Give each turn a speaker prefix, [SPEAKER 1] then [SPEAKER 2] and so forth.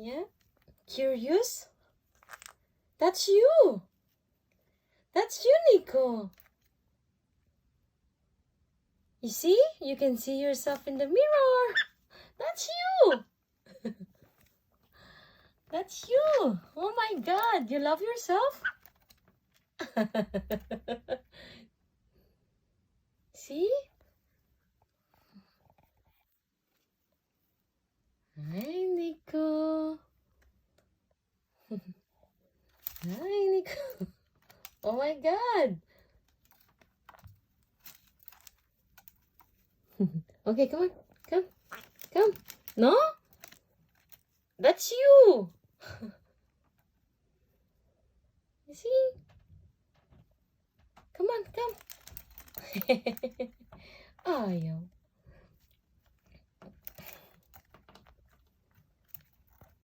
[SPEAKER 1] Yeah? Curious? That's you! That's you, Nico! You see? You can see yourself in the mirror! That's you! That's you! Oh my god! You love yourself? See? Hi, Nico. Hi, Nico. Oh my god. Okay, come on. Come. Come. No? That's you. You see? Come on, come. Ayaw.